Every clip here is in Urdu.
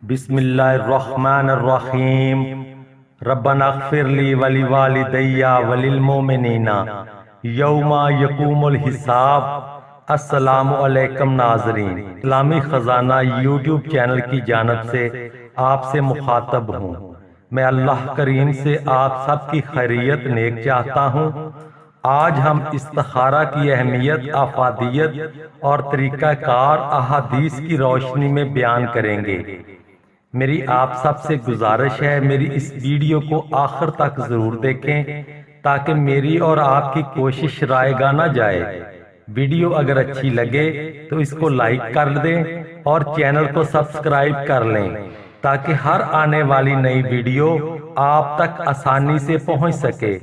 بسم اللہ الرحمن الرحیم ربنا اغفر لی ولوالدی وللمؤمنین یوم یقوم الحساب۔ السلام علیکم ناظرین، اسلامی خزانہ یوٹیوب چینل کی جانب سے آپ سے مخاطب ہوں۔ میں اللہ کریم سے آپ سب کی خیریت نیک چاہتا ہوں۔ آج ہم استخارہ کی اہمیت، افادیت اور طریقہ کار احادیث کی روشنی میں بیان کریں گے۔ میری آپ سب سے گزارش ہے، میری اس ویڈیو کو آخر تک ضرور دیکھیں تاکہ میری اور آپ کی کوشش رائے گاہ نہ جائے۔ ویڈیو اگر اچھی لگے تو اس کو لائک کر دیں اور چینل کو سبسکرائب کر لیں تاکہ ہر آنے والی نئی ویڈیو آپ تک آسانی سے پہنچ سکے۔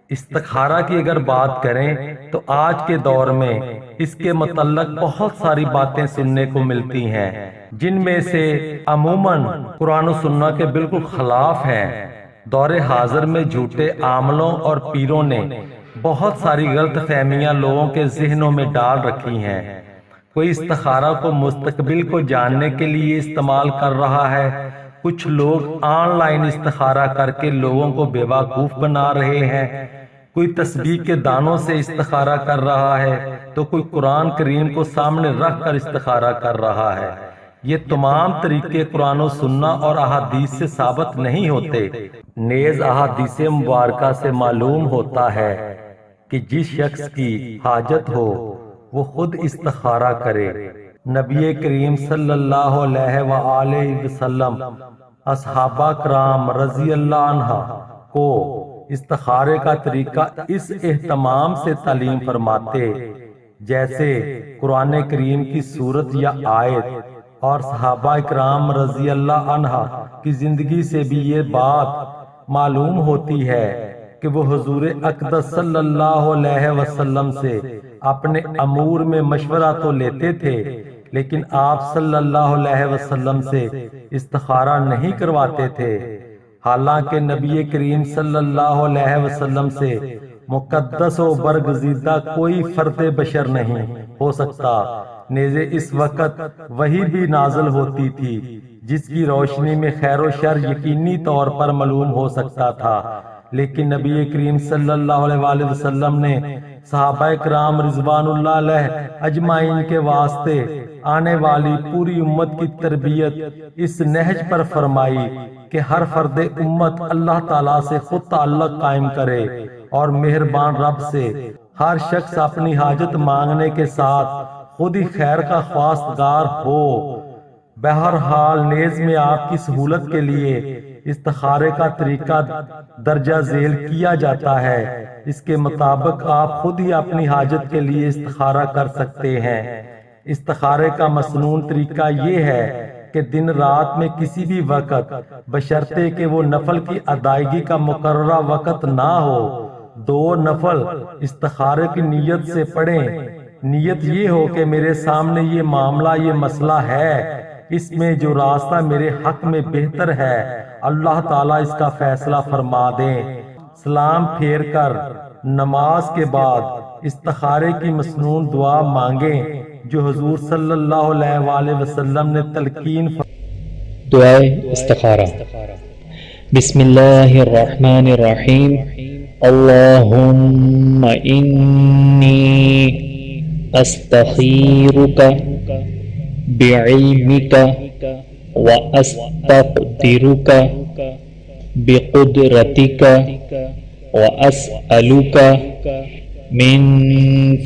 استخارہ کی اگر بات کریں تو آج کے دور میں اس کے متعلق بہت ساری باتیں سننے کو ملتی ہیں، جن میں سے عموماً قرآن و سنت کے بالکل خلاف ہیں۔ دور حاضر میں جھوٹے عاملوں اور پیروں نے بہت ساری غلط فہمیاں لوگوں کے ذہنوں میں ڈال رکھی ہیں۔ کوئی استخارہ کو مستقبل کو جاننے کے لیے استعمال کر رہا ہے، کچھ لوگ آن لائن استخارہ کر کے لوگوں کو بیوقوف بنا رہے ہیں، کوئی تسبیح کے دانوں سے استخارہ کر رہا ہے تو کوئی قرآن کریم کو سامنے رکھ کر استخارہ کر رہا ہے۔ یہ تمام طریقے قرآن و سنت اور احادیث سے ثابت نہیں ہوتے۔ نیز احادیث مبارکہ سے معلوم ہوتا ہے کہ جس شخص کی حاجت ہو وہ خود استخارہ کرے۔ نبی کریم صلی اللہ علیہ وآلہ وسلم اصحابہ کرام رضی اللہ عنہ کو استخارے کا طریقہ اس اہتمام سے تعلیم فرماتے جیسے قرآن کریم کی سورت یا آیت، اور صحابہ کرام رضی اللہ عنہ کی زندگی سے بھی یہ بات معلوم ہوتی ہے کہ وہ حضور اقدس صلی اللہ علیہ وسلم سے اپنے امور میں مشورہ تو لیتے تھے، لیکن آپ صلی اللہ علیہ وسلم سے استخارہ نہیں کرواتے تھے۔ حالانکہ نبی کریم صلی اللہ علیہ وسلم سے مقدس و برگزیدہ کوئی فرد بشر نہیں ہو سکتا، نیز اس وقت وحی بھی نازل ہوتی تھی جس کی روشنی میں خیر و شر یقینی طور پر معلوم ہو سکتا تھا، لیکن نبی کریم صلی اللہ علیہ وآلہ وسلم نے صحابہ کرام رضوان اللہ علیہ اجمعین کے واسطے آنے والی پوری امت کی تربیت اس نہج پر فرمائی کہ ہر فرد امت اللہ تعالیٰ سے خود تعلق قائم کرے اور مہربان رب سے ہر شخص اپنی حاجت مانگنے کے ساتھ خود ہی خیر کا خواستگار ہو۔ بہرحال نیز میں آپ کی سہولت کے لیے استخارے کا طریقہ درجہ ذیل کیا جاتا ہے۔ اس کے مطابق آپ خود ہی اپنی حاجت کے لیے استخارہ کر سکتے ہیں۔ استخارے کا مسنون طریقہ یہ ہے کہ دن رات میں کسی بھی وقت، بشرطے کہ وہ نفل کی ادائیگی کا مقررہ وقت نہ ہو، 2 نفل استخارے کی نیت سے پڑھیں۔ نیت یہ ہو کہ میرے سامنے یہ معاملہ، یہ مسئلہ ہے، اس میں جو راستہ میرے حق میں بہتر ہے اللہ تعالیٰ اس کا فیصلہ فرما دیں۔ سلام پھیر کر نماز کے بعد استخارے کی مسنون دعا مانگیں جو حضور صلی اللہ علیہ وآلہ وسلم نے تلقین دعائے استخارہ۔ بسم اللہ الرحمن الرحیم۔ اللہم انی استخیرک بعلمک واستقدرک بقدرتک واسألک من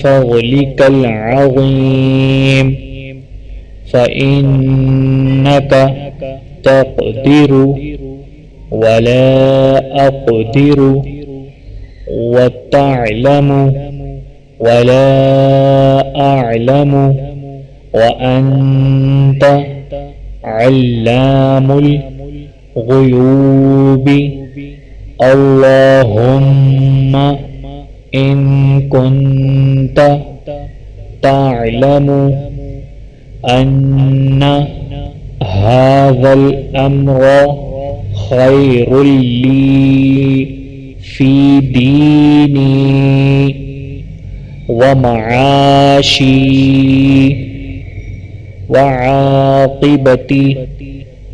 فضلک العظیم فإنک تقدر ولا أقدر وتعلم ولا أعلم وأنت علام الغيوب اللهم إن كنت تعلم أن هذا الأمر خير لي في ديني ومعاشي وعاقبة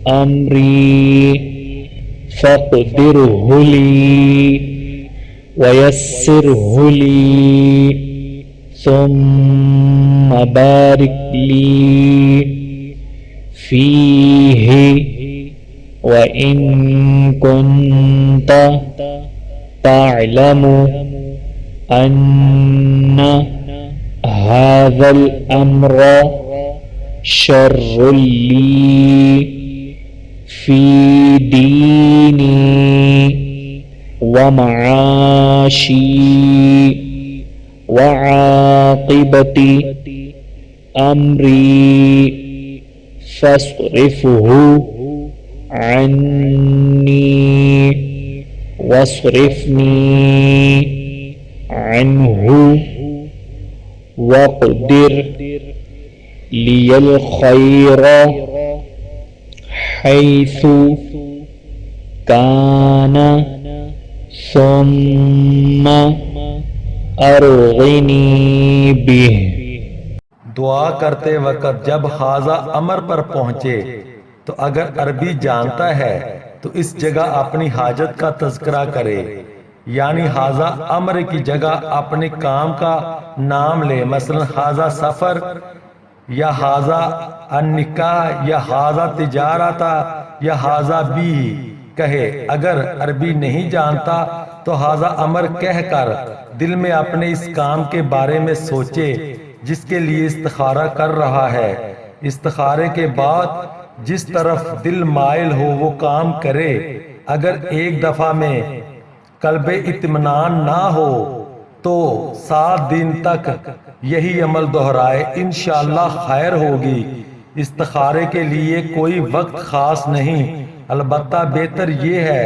أمري فاقدره لي ويسره لي ثم بارك لي فيه وإن كنت تعلم أن هذا الأمر شر لي في ديني ومعاشي وعاقبة أمري فاصرفه عني واصرفني عنه واقدر لي الخير حيث كان ثم أرغني به. دعا کرتے وقت جب حاضہ امر پر پہنچے تو اگر عربی جانتا ہے تو اس جگہ اپنی حاجت کا تذکرہ کرے، یعنی حاضہ امر کی جگہ اپنے کام کا نام لے، مثلا حاضہ سفر یا حاضہ النکاح یا حاضہ تجارتا یا حاضہ بھی کہے. اگر عربی نہیں جانتا تو حاضہ امر کہہ کر دل میں اپنے اس کام کے بارے میں سوچے جس کے لیے استخارہ کر رہا ہے. استخارے کے بعد جس طرف دل مائل ہو وہ کام کرے. اگر ایک دفعہ میں قلب اطمینان نہ ہو تو 7 دن تک یہی عمل دہرائے، انشاءاللہ خیر ہوگی. استخارے کے لیے کوئی وقت خاص نہیں، البتہ بہتر یہ ہے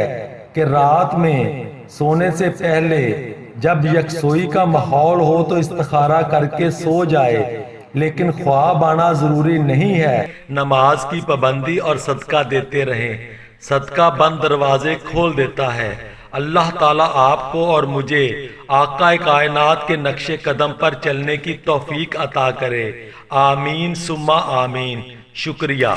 کہ رات میں سونے سے پہلے جب یکسوئی کا ماحول ہو تو استخارہ کر کے سو جائے، لیکن خواب آنا ضروری نہیں ہے. نماز کی پابندی اور صدقہ دیتے رہیں، صدقہ بند دروازے کھول دیتا ہے. اللہ تعالیٰ آپ کو اور مجھے آقا کائنات کے نقش قدم پر چلنے کی توفیق عطا کرے. آمین ثم آمین. شکریہ.